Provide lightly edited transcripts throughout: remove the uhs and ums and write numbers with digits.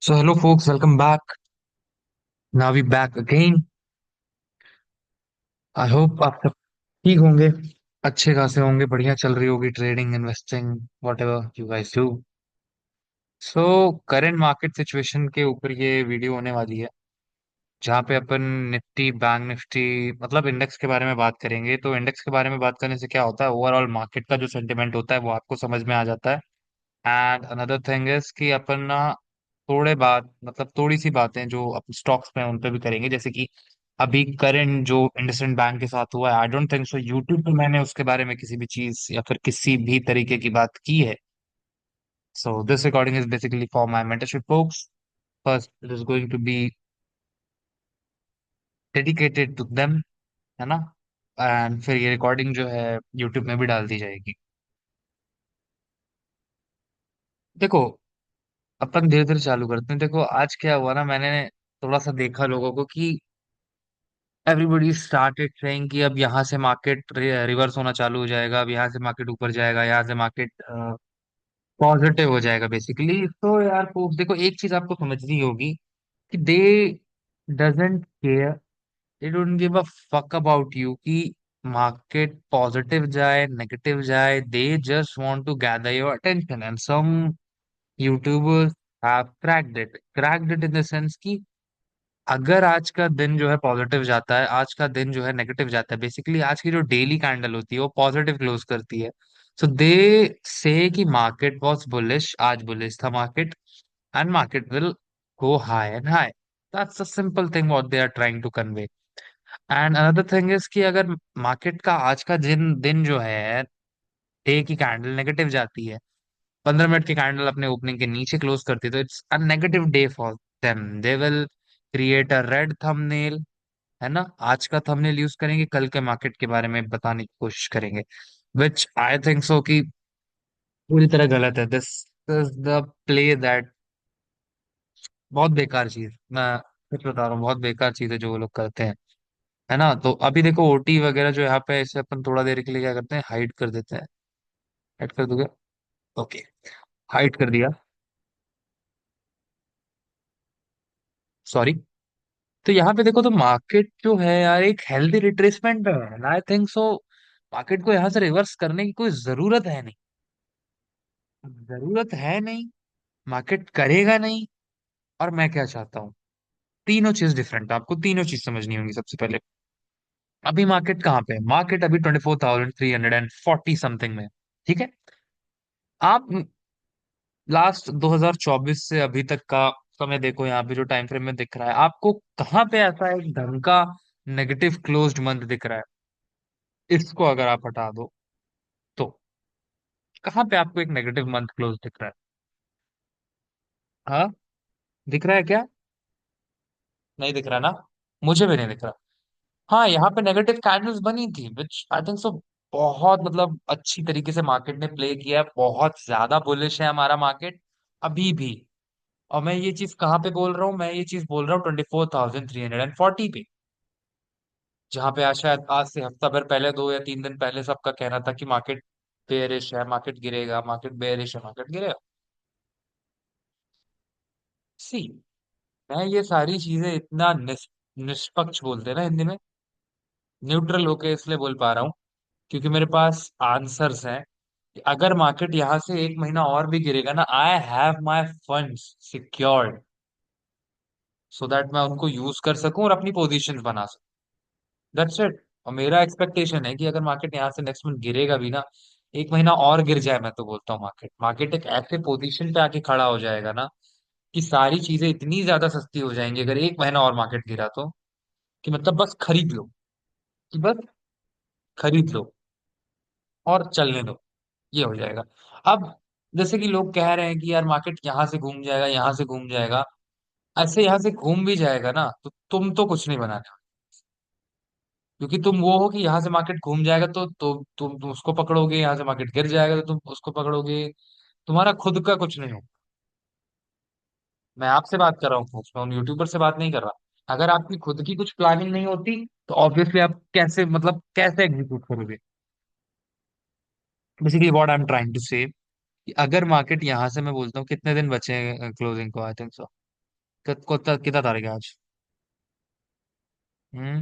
So hello folks, welcome back. Now we back again. I hope आप सब ठीक होंगे, अच्छे खासे होंगे, बढ़िया चल रही होगी trading, investing, whatever you guys do. So current market situation के ऊपर ये वीडियो होने वाली है, जहाँ पे अपन निफ्टी, बैंक निफ्टी, मतलब इंडेक्स के बारे में बात करेंगे। तो इंडेक्स के बारे में बात करने से क्या होता है, ओवरऑल मार्केट का जो सेंटिमेंट होता है वो आपको समझ में आ जाता है। एंड अनदर थिंग इज कि अपन ना थोड़े बात मतलब थोड़ी सी बातें जो अपन स्टॉक्स में हैं, उन पे भी करेंगे। जैसे कि अभी करंट जो इंडसइंड बैंक के साथ हुआ है, I don't think so YouTube पे मैंने उसके बारे में किसी भी चीज या फिर किसी भी तरीके की बात की है। So this recording is basically for my mentorship folks. First it is going to be dedicated to them, है ना। एंड फिर ये रिकॉर्डिंग जो है यूट्यूब में भी डाल दी जाएगी। देखो, अपन धीरे धीरे चालू करते हैं। देखो आज क्या हुआ ना, मैंने थोड़ा सा देखा लोगों को कि एवरीबॉडी स्टार्टेड सेइंग कि अब यहाँ से मार्केट रिवर्स होना चालू हो जाएगा, अब यहाँ से मार्केट ऊपर जाएगा, यहाँ से मार्केट पॉजिटिव हो जाएगा बेसिकली। तो यार folks, देखो एक चीज आपको समझनी होगी कि they doesn't care, they don't give a fuck about you कि मार्केट पॉजिटिव जाए नेगेटिव जाए। They just want to gather your attention and some youtubers have cracked it in the sense कि अगर आज का दिन जो है पॉजिटिव जाता है, आज का दिन जो है नेगेटिव जाता है, बेसिकली आज की जो डेली कैंडल होती है वो पॉजिटिव क्लोज करती है। सो दे से कि मार्केट वाज बुलिश, आज बुलिश था market, and market will go high and high. That's a simple thing what they are trying to convey. And another thing is कि अगर मार्केट का आज का दिन दिन जो है, डे की कैंडल नेगेटिव जाती है, 15 मिनट की कैंडल अपने ओपनिंग के नीचे क्लोज करती है, तो it's a negative day for them. They will create a red thumbnail, है ना। आज का थंबनेल यूज करेंगे, कल के मार्केट के बारे में बताने की कोशिश करेंगे, विच आई थिंक सो कि पूरी तरह गलत है। This is the play that, बहुत बेकार चीज, मैं सच बता रहा हूँ, बहुत बेकार चीज है जो वो लोग करते हैं, है ना। तो अभी देखो ओटी वगैरह जो यहाँ पे, इसे अपन थोड़ा देर के लिए क्या करते हैं, हाइड कर देते हैं। हाइड कर दोगे? ओके, हाइड कर दिया, सॉरी। तो यहाँ पे देखो, तो मार्केट जो है यार एक हेल्दी रिट्रेसमेंट पे है, आई थिंक सो। मार्केट को यहाँ से रिवर्स करने की कोई जरूरत है नहीं, जरूरत है नहीं, मार्केट करेगा नहीं। और मैं क्या चाहता हूँ, तीनों चीज डिफरेंट है, आपको तीनों चीज समझनी होंगी। सबसे पहले, अभी मार्केट कहाँ पे है? मार्केट अभी 24,340 समथिंग में है, ठीक है। आप लास्ट 2024 से अभी तक का समय देखो, यहाँ पे जो टाइम फ्रेम में दिख रहा है आपको, कहाँ पे ऐसा एक ढंग का नेगेटिव क्लोज्ड मंथ दिख रहा है? इसको अगर आप हटा दो तो कहाँ पे आपको एक नेगेटिव मंथ क्लोज दिख रहा है? हाँ, दिख रहा है क्या? नहीं दिख रहा ना, मुझे भी नहीं दिख रहा। हाँ, यहाँ पे नेगेटिव कैंडल्स बनी थी, विच आई थिंक सो बहुत मतलब अच्छी तरीके से मार्केट ने प्ले किया है, बहुत ज्यादा बुलिश है हमारा मार्केट अभी भी। और मैं ये चीज कहाँ पे बोल रहा हूँ, मैं ये चीज बोल रहा हूँ 24,340 पे, जहाँ पे आज शायद आज से हफ्ता भर पहले, 2 या 3 दिन पहले सबका कहना था कि मार्केट बेयरिश है, मार्केट गिरेगा, मार्केट बेयरिश है, मार्केट गिरेगा। सी, मैं ये सारी चीजें इतना निष्पक्ष बोलते हैं ना हिंदी में, न्यूट्रल होके इसलिए बोल पा रहा हूँ क्योंकि मेरे पास आंसर्स हैं कि अगर मार्केट यहाँ से एक महीना और भी गिरेगा ना, I have my funds secured, so that मैं उनको यूज कर सकूं और अपनी पोजीशंस बना सकूं। That's it. और मेरा एक्सपेक्टेशन है कि अगर मार्केट यहाँ से नेक्स्ट मंथ गिरेगा भी ना, एक महीना और गिर जाए, मैं तो बोलता हूँ मार्केट मार्केट एक ऐसे पोजीशन पे आके खड़ा हो जाएगा ना कि सारी चीजें इतनी ज्यादा सस्ती हो जाएंगी अगर एक महीना और मार्केट गिरा तो, कि मतलब बस खरीद लो, कि बस खरीद लो और चलने दो, ये हो जाएगा। अब जैसे कि लोग कह रहे हैं कि यार मार्केट यहाँ से घूम जाएगा, यहाँ से घूम जाएगा, ऐसे यहाँ से घूम भी जाएगा ना तो तुम तो कुछ नहीं बनाने वाले। क्योंकि तुम वो हो कि यहाँ से मार्केट घूम जाएगा तो तुम उसको पकड़ोगे, यहाँ से मार्केट गिर जाएगा तो तुम उसको पकड़ोगे, तुम्हारा खुद का कुछ नहीं हो। मैं आपसे बात कर रहा हूँ folks, मैं उन यूट्यूबर से बात नहीं कर रहा। अगर आपकी खुद की कुछ प्लानिंग नहीं होती तो ऑब्वियसली आप कैसे, मतलब कैसे एग्जीक्यूट करोगे? Basically what I am trying to say, कि अगर मार्केट यहाँ से, मैं बोलता हूँ कितने दिन बचे हैं क्लोजिंग को, आई थिंक सो कितना तारीख है आज? Hmm.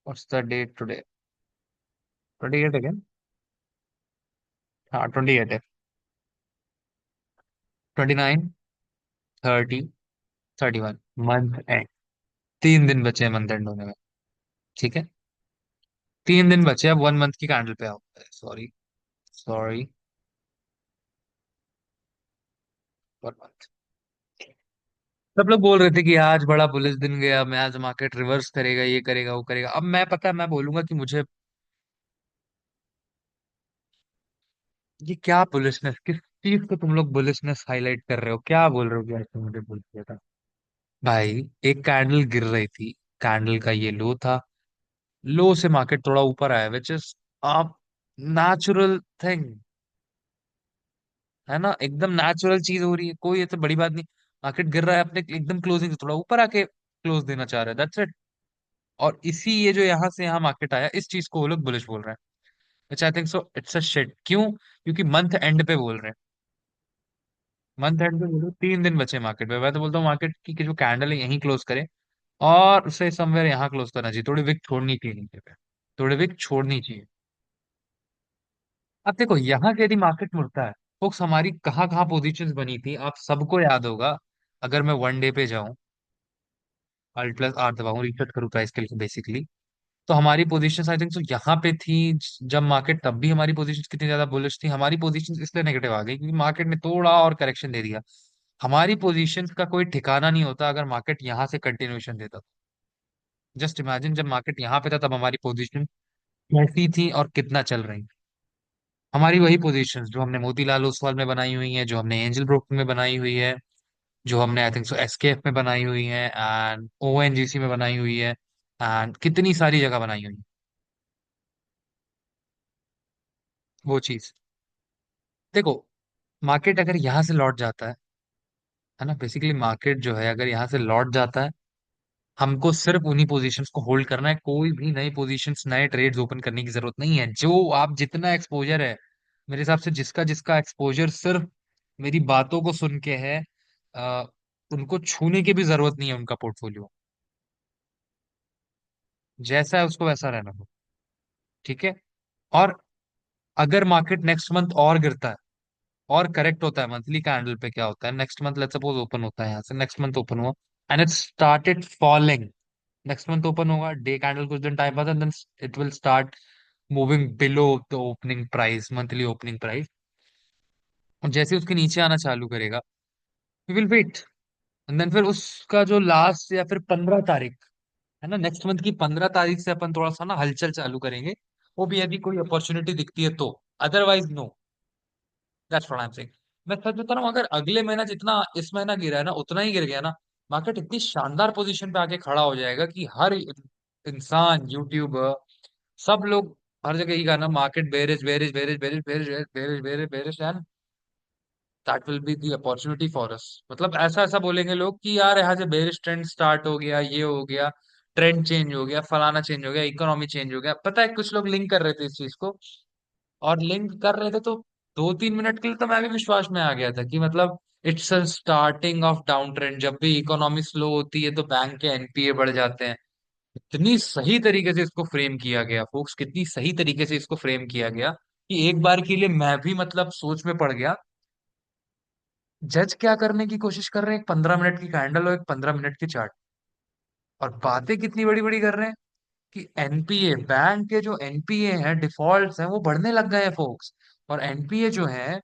What's the date today? 28 है? हाँ 28 है। 29, 30, 31 मंथ एंड। 3 दिन बचे हैं मंथ एंड होने में। ठीक है। 3 दिन बचे, अब 1 मंथ की कैंडल पे आओ। Sorry, sorry. 1 मंथ। सब लोग बोल रहे थे कि आज बड़ा बुलिश दिन गया, मैं आज मार्केट रिवर्स करेगा, ये करेगा, वो करेगा। अब मैं, पता है, मैं बोलूंगा कि मुझे ये क्या बुलिशनेस, किस चीज को तुम लोग बुलिशनेस हाईलाइट कर रहे हो, क्या बोल रहे हो कि ऐसे मुझे बोल दिया था? भाई, एक कैंडल गिर रही थी, कैंडल का ये लो था, लो से मार्केट थोड़ा ऊपर आया, विच इज आप नेचुरल थिंग, है ना? एकदम नेचुरल चीज हो रही है, कोई ऐसे बड़ी बात नहीं। मार्केट गिर रहा है, अपने एकदम क्लोजिंग से थोड़ा ऊपर आके क्लोज देना चाह रहा है, दैट्स इट। और इसी, ये जो यहाँ से यहाँ मार्केट आया, इस चीज को वो लोग बुलिश बोल रहे हैं, which I think so it's a shit. क्यों? क्योंकि मंथ एंड पे बोल रहे हैं। मंथ एंड पे बोलो, 3 दिन बचे मार्केट में, मैं तो बोलता हूँ मार्केट की जो कैंडल है यहीं क्लोज करे, और उसे समवेयर यहाँ क्लोज करना चाहिए, थोड़ी विक छोड़नी चाहिए नीचे पे, थोड़ी विक छोड़नी चाहिए। अब देखो, यहाँ से यदि मार्केट मुड़ता है, फोक्स, हमारी कहाँ कहाँ पोजीशंस बनी थी आप सबको याद होगा। अगर मैं 1 डे पे जाऊं, अल्ट प्लस आर दबाऊं, रिसेट करूं प्राइस के लिए बेसिकली, तो हमारी पोजीशंस आई थिंक तो यहाँ पे थी। जब मार्केट, तब भी हमारी पोजीशंस कितनी ज्यादा बुलिश थी, हमारी पोजीशंस इसलिए नेगेटिव आ गई क्योंकि मार्केट ने थोड़ा और करेक्शन दे दिया। हमारी पोजीशंस का कोई ठिकाना नहीं होता अगर मार्केट यहाँ से कंटिन्यूएशन देता। जस्ट इमेजिन, जब मार्केट यहाँ पे था तब हमारी पोजीशन कैसी थी और कितना चल रही थी। हमारी वही पोजीशंस जो हमने मोतीलाल ओसवाल में बनाई हुई है, जो हमने एंजल ब्रोकिंग में बनाई हुई है, जो हमने आई थिंक सो एसकेएफ में बनाई हुई है, एंड ओएनजीसी में बनाई हुई है, एंड कितनी सारी जगह बनाई हुई है, वो चीज। देखो, मार्केट अगर यहाँ से लौट जाता है ना, बेसिकली मार्केट जो है अगर यहाँ से लौट जाता है, हमको सिर्फ उन्हीं पोजीशंस को होल्ड करना है, कोई भी नई पोजीशंस, नए ट्रेड्स ओपन करने की जरूरत नहीं है। जो आप, जितना एक्सपोजर है, मेरे हिसाब से जिसका जिसका एक्सपोजर सिर्फ मेरी बातों को सुन के है, आ, उनको छूने की भी जरूरत नहीं है उनका पोर्टफोलियो, जैसा है उसको वैसा रहना दो। ठीक है। और अगर मार्केट नेक्स्ट मंथ और गिरता है और करेक्ट होता है, मंथली कैंडल पे क्या होता है, next month let's suppose open होता है यहाँ से, नेक्स्ट मंथ ओपन हुआ and it started falling, next month open होगा, डे कैंडल कुछ दिन टाइम बाद, then it will start moving below the opening price, monthly opening price. और जैसे ही उसके नीचे आना चालू करेगा, we will wait, and then फिर उसका जो लास्ट या फिर 15 तारीख, है ना, नेक्स्ट मंथ की 15 तारीख से अपन थोड़ा सा ना हलचल चालू करेंगे, वो भी यदि कोई अपॉर्चुनिटी दिखती है तो, otherwise no. That's what I am saying. मैं सच बता रहा हूँ, अगर अगले महीना जितना इस महीना गिरा है ना, उतना ही गिर गया ना, मार्केट इतनी शानदार पोजीशन पे आके खड़ा हो जाएगा कि हर इंसान, यूट्यूबर, सब लोग हर जगह ही गाना, market bearish bearish bearish bearish bearish bearish bearish bearish, and that will be the opportunity for us. मतलब ऐसा ऐसा बोलेंगे लोग कि यार यहाँ से बेरिश ट्रेंड स्टार्ट हो गया, ये हो गया, ट्रेंड चेंज हो गया, फलाना चेंज हो गया, इकोनॉमी चेंज हो गया। पता है, कुछ लोग लिंक कर रहे थे इस चीज को, और लिंक कर रहे थे तो 2-3 मिनट के लिए तो मैं भी विश्वास में आ गया था कि मतलब it's a starting of down trend. जब भी इकोनॉमी स्लो होती है तो बैंक के एनपीए बढ़ जाते हैं। कितनी सही तरीके से इसको फ्रेम किया गया फोक्स, कितनी सही तरीके से इसको फ्रेम किया गया कि एक बार के लिए मैं भी मतलब सोच में पड़ गया। जज क्या करने की कोशिश कर रहे हैं, एक 15 मिनट की कैंडल और एक 15 मिनट की चार्ट, और बातें कितनी बड़ी बड़ी कर रहे हैं कि एनपीए, बैंक के जो एनपीए हैं, डिफॉल्ट्स हैं, वो बढ़ने लग गए हैं फोक्स। और एनपीए जो है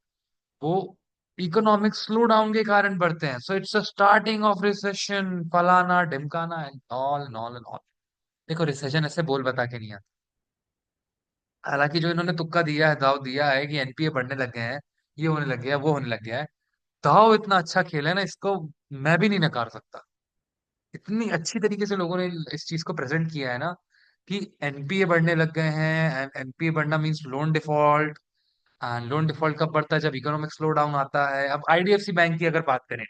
वो इकोनॉमिक स्लो डाउन के कारण बढ़ते हैं, so it's a starting of recession, फलाना ढिमकाना and all and all and all. देखो, रिसेशन ऐसे बोल बता के नहीं आता। हालांकि जो इन्होंने तुक्का दिया है, दाव दिया है कि एनपीए बढ़ने लग गए हैं, ये होने लग गया है, वो होने लग गया है, दाव इतना अच्छा खेला है ना इसको, मैं भी नहीं नकार सकता। इतनी अच्छी तरीके से लोगों ने इस चीज को प्रेजेंट किया है ना कि एनपीए बढ़ने लग गए हैं, एंड एनपीए बढ़ना means loan default. Loan default कब बढ़ता है? जब इकोनॉमिक स्लो डाउन आता है। अब आईडीएफसी बैंक की अगर बात करें,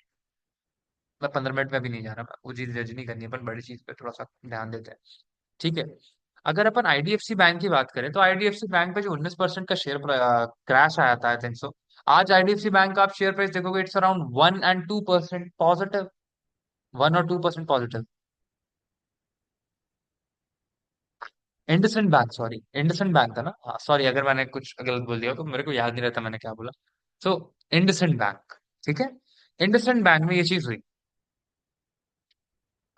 मैं 15 मिनट में भी नहीं जा रहा, मैं वो चीज जज नहीं करनी, अपन बड़ी चीज पे थोड़ा सा ध्यान देते हैं। ठीक है। अगर अपन आईडीएफसी बैंक की बात करें तो आईडीएफसी बैंक पे जो 19% का शेयर क्रैश आया था, आई थिंक सो, आज आईडीएफसी बैंक का आप शेयर प्राइस देखोगे, इट्स अराउंड 1 and 2% पॉजिटिव। 1 और 2% positive. IndusInd bank, sorry IndusInd bank था ना, हाँ सॉरी अगर मैंने कुछ गलत बोल दिया हो, तो मेरे को याद नहीं रहता मैंने क्या बोला। सो इंडसइंड बैंक, ठीक है। इंडसइंड बैंक में ये चीज हुई।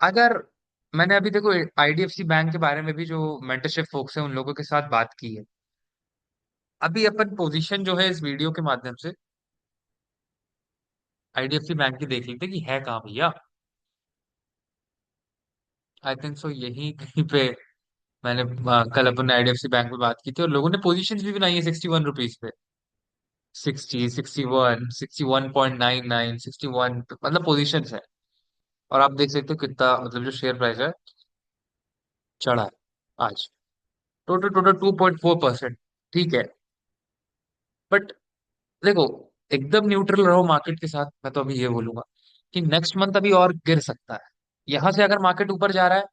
अगर मैंने अभी देखो आईडीएफसी बैंक के बारे में भी जो मेंटरशिप फोक्स है उन लोगों के साथ बात की है। अभी अपन पोजीशन जो है इस वीडियो के माध्यम से आईडीएफसी बैंक की देख लेते हैं कि है कहाँ भैया। आई थिंक सो यही कहीं पे मैंने कल अपन आईडीएफसी बैंक में बात की थी, और लोगों ने पोजीशंस भी बनाई है 61 रुपीज पे। 60, 61, 61.99, 61, मतलब पोजीशंस है। और आप देख सकते हो कितना मतलब जो शेयर प्राइस है चढ़ा है आज। Total total 2.4%। ठीक है। बट देखो, एकदम न्यूट्रल रहो मार्केट के साथ, मैं तो अभी ये बोलूंगा कि नेक्स्ट मंथ अभी और गिर सकता है। यहां से अगर मार्केट ऊपर जा रहा है,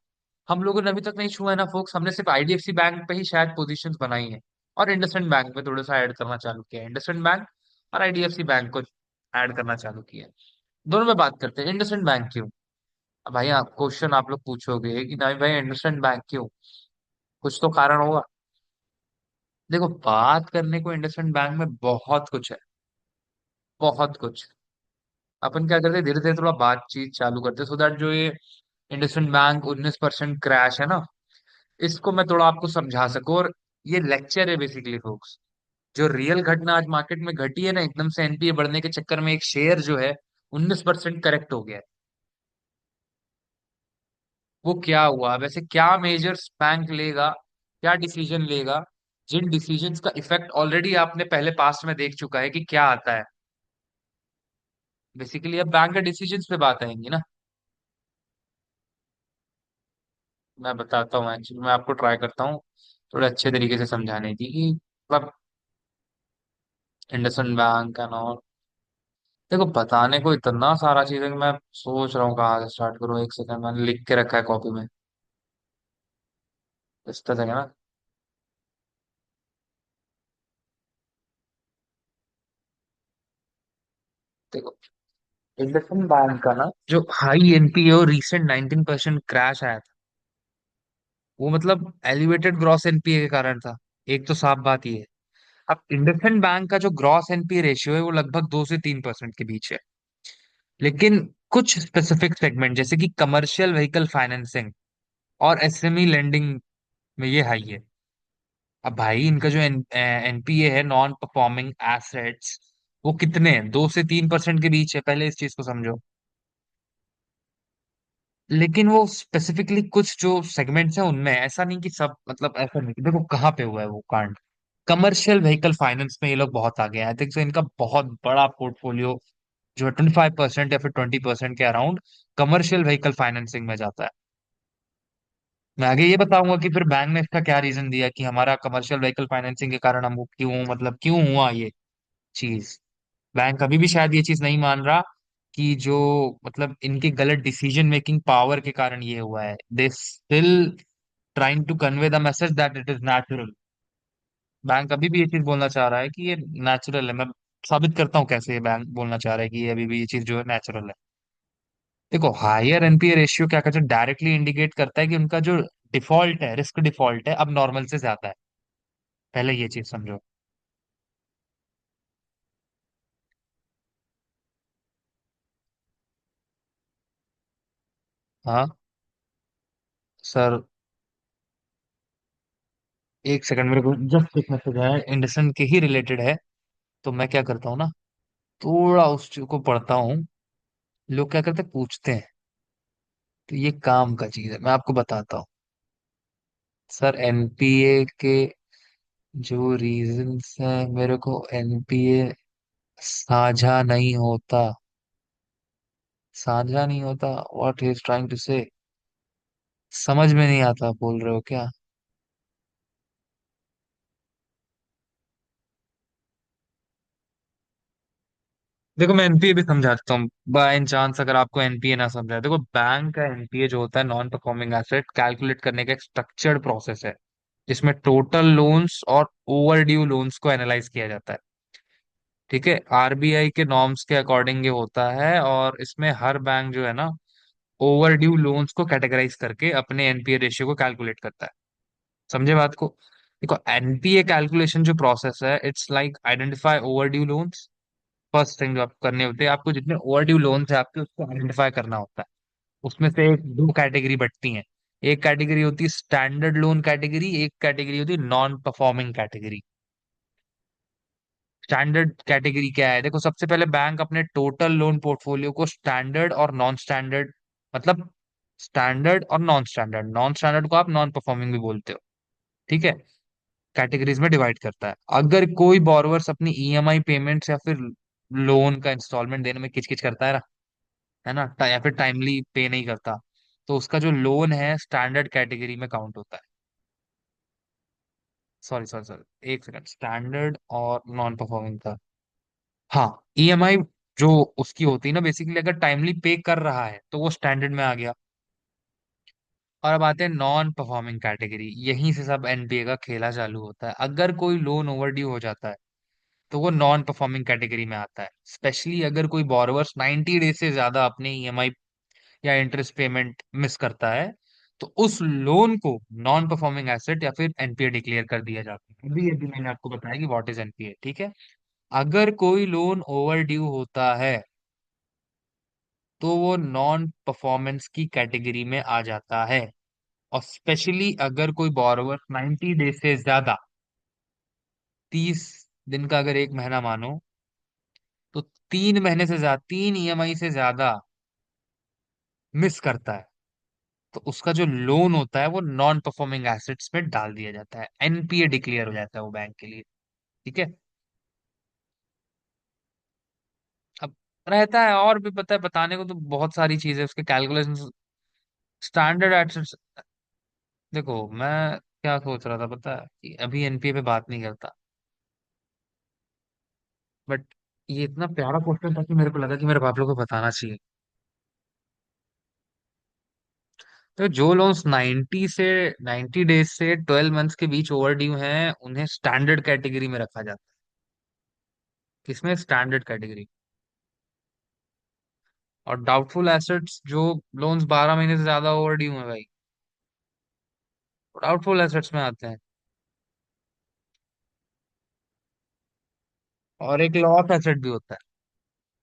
हम लोगों ने अभी तक नहीं छुआ है ना फोक्स, हमने सिर्फ आईडीएफसी बैंक पे ही शायद पोजीशंस बनाई है। और इंडसइंड बैंक में थोड़ा सा ऐड करना चालू किया है, इंडसइंड बैंक और आईडीएफसी बैंक को ऐड करना चालू किया है। दोनों में बात करते हैं, इंडसइंड बैंक क्यों। अब भाई आप क्वेश्चन आप लोग पूछोगे कि नहीं भाई इंडसइंड बैंक क्यों, कुछ तो कारण होगा। देखो, बात करने को इंडसइंड बैंक में बहुत कुछ है, बहुत कुछ। अपन क्या करते हैं, धीरे धीरे थोड़ा बातचीत चालू करते हैं, सो दैट जो ये इंडसइंड बैंक 19% क्रैश है ना, इसको मैं थोड़ा आपको समझा सकूं। और ये लेक्चर है बेसिकली फोक्स। जो रियल घटना आज मार्केट में घटी है ना, एकदम से एनपीए बढ़ने के चक्कर में एक शेयर जो है 19% करेक्ट हो गया है। वो क्या हुआ वैसे, क्या मेजर्स बैंक लेगा, क्या डिसीजन लेगा, जिन डिसीजंस का इफेक्ट ऑलरेडी आपने पहले पास्ट में देख चुका है कि क्या आता है। बेसिकली अब बैंक के डिसीजंस पे बात आएंगी ना। मैं बताता हूँ, एक्चुअली मैं आपको ट्राई करता हूँ थोड़े अच्छे तरीके से समझाने की कि मतलब इंडसइंड बैंक एंड ऑल। देखो, बताने को इतना सारा चीज है कि मैं सोच रहा हूँ कहाँ से स्टार्ट करूँ। एक सेकंड, मैंने लिख के रखा है कॉपी में, इस तरह का ना। देखो, इंडसइंड बैंक का ना जो हाई एनपीए और रिसेंट 19% क्रैश आया था, वो मतलब एलिवेटेड ग्रॉस एनपीए के कारण था। एक तो साफ बात ये है। अब इंडसइंड बैंक का जो ग्रॉस एनपीए रेशियो है वो लगभग 2 से 3% के बीच है। लेकिन कुछ स्पेसिफिक सेगमेंट जैसे कि कमर्शियल व्हीकल फाइनेंसिंग और एसएमई लेंडिंग में ये हाई है। अब भाई इनका जो एनपीए है, नॉन परफॉर्मिंग एसेट्स, वो कितने हैं, 2 से 3% के बीच है। पहले इस चीज को समझो। लेकिन वो स्पेसिफिकली कुछ जो सेगमेंट्स हैं उनमें, ऐसा नहीं कि सब, मतलब ऐसा नहीं कि देखो कहाँ पे हुआ है वो कांड। कमर्शियल व्हीकल फाइनेंस में ये लोग बहुत आगे हैं। आई थिंक सो इनका बहुत बड़ा पोर्टफोलियो जो है 25% या फिर 20% के अराउंड कमर्शियल व्हीकल फाइनेंसिंग में जाता है। मैं आगे ये बताऊंगा कि फिर बैंक ने इसका क्या रीजन दिया कि हमारा कमर्शियल व्हीकल फाइनेंसिंग के कारण हम क्यों, मतलब क्यों हुआ ये चीज। बैंक अभी भी शायद ये चीज नहीं मान रहा कि जो, मतलब इनके गलत डिसीजन मेकिंग पावर के कारण ये हुआ है। They still trying to convey the message that it is natural. Bank अभी भी ये चीज बोलना चाह रहा है कि ये नेचुरल है। मैं साबित करता हूँ कैसे ये बैंक बोलना चाह रहा है कि ये अभी भी ये चीज जो है नेचुरल है। देखो, हायर एनपीए रेशियो क्या कहते हैं, डायरेक्टली इंडिकेट करता है कि उनका जो डिफॉल्ट है, रिस्क डिफॉल्ट है, अब नॉर्मल से ज्यादा है। पहले ये चीज समझो। हाँ सर, एक सेकंड, मेरे को जस्ट एक मैसेज आया है, इंडसन के ही रिलेटेड है। तो मैं क्या करता हूँ ना, थोड़ा उस चीज को पढ़ता हूँ। लोग क्या करते हैं, पूछते हैं। तो ये काम का चीज है, मैं आपको बताता हूँ। सर, एनपीए के जो रीजंस हैं, मेरे को एनपीए साझा नहीं होता, साझा नहीं होता, what he is trying to say, समझ में नहीं आता, बोल रहे हो क्या। देखो, मैं एनपीए भी समझा देता हूँ बाय चांस अगर आपको एनपीए ना समझा है। देखो, बैंक का एनपीए जो होता है, नॉन परफॉर्मिंग एसेट कैलकुलेट करने का एक स्ट्रक्चर्ड प्रोसेस है, जिसमें टोटल लोन्स और ओवर ड्यू लोन्स को एनालाइज किया जाता है। ठीक है, आरबीआई के नॉर्म्स के अकॉर्डिंग ये होता है, और इसमें हर बैंक जो है ना ओवर ड्यू लोन्स को कैटेगराइज करके अपने एनपीए रेशियो को कैलकुलेट करता है। समझे बात को? देखो, एनपीए कैलकुलेशन जो प्रोसेस है, it's like identify over due loans. First thing जो आपको करने होते हैं, आपको जितने ओवर ड्यू लोन्स है आपके, उसको आइडेंटिफाई करना होता है। उसमें से एक दो कैटेगरी बटती हैं। एक कैटेगरी होती है स्टैंडर्ड लोन कैटेगरी, एक कैटेगरी होती है non performing category. Standard category क्या है? देखो, सबसे पहले बैंक अपने टोटल लोन पोर्टफोलियो को स्टैंडर्ड और नॉन स्टैंडर्ड, मतलब स्टैंडर्ड और नॉन स्टैंडर्ड, नॉन स्टैंडर्ड को आप नॉन परफॉर्मिंग भी बोलते हो, ठीक है, कैटेगरीज में डिवाइड करता है। अगर कोई बोरोवर्स अपनी ईएमआई पेमेंट्स या फिर लोन का इंस्टॉलमेंट देने में किचकिच करता है ना, या फिर टाइमली पे नहीं करता, तो उसका जो लोन है स्टैंडर्ड कैटेगरी में काउंट होता है। सॉरी सॉरी सॉरी, एक सेकंड, स्टैंडर्ड और नॉन परफॉर्मिंग का। हाँ, ईएमआई जो उसकी होती है ना, बेसिकली अगर टाइमली पे कर रहा है तो वो स्टैंडर्ड में आ गया। और अब आते हैं नॉन परफॉर्मिंग कैटेगरी, यहीं से सब एनपीए का खेला चालू होता है। अगर कोई लोन ओवर ड्यू हो जाता है तो वो नॉन परफॉर्मिंग कैटेगरी में आता है। स्पेशली अगर कोई बोरोवर्स 90 डेज से ज्यादा अपने ईएमआई या इंटरेस्ट पेमेंट मिस करता है, तो उस लोन को नॉन परफॉर्मिंग एसेट या फिर एनपीए डिक्लेयर कर दिया जाता है। अभी अभी मैंने आपको बताया कि व्हाट इज एनपीए, ठीक है। अगर कोई लोन ओवर ड्यू होता है तो वो नॉन परफॉर्मेंस की कैटेगरी में आ जाता है। और स्पेशली अगर कोई बोरोवर 90 डेज से ज्यादा, 30 दिन का अगर एक महीना मानो, तो 3 महीने से ज्यादा, 3 ईएमआई से ज्यादा मिस करता है, तो उसका जो लोन होता है वो नॉन परफॉर्मिंग एसेट्स में डाल दिया जाता है, एनपीए डिक्लेयर हो जाता है वो बैंक के लिए, ठीक है। अब रहता है और भी, पता है, बताने को तो बहुत सारी चीजें उसके कैलकुलेशन। स्टैंडर्ड एसेट्स, देखो मैं क्या सोच रहा था पता है, कि अभी एनपीए पे बात नहीं करता, बट ये इतना प्यारा क्वेश्चन था कि मेरे को लगा कि मेरे बाप लोग को बताना चाहिए। तो जो लोन्स 90 डेज से 12 मंथ्स के बीच ओवर ड्यू हैं, उन्हें स्टैंडर्ड कैटेगरी में रखा जाता है। किसमें? Standard category. और डाउटफुल एसेट्स, जो लोन्स 12 महीने से ज्यादा ओवर ड्यू है भाई, डाउटफुल एसेट्स में आते हैं। और एक लॉस एसेट भी होता है।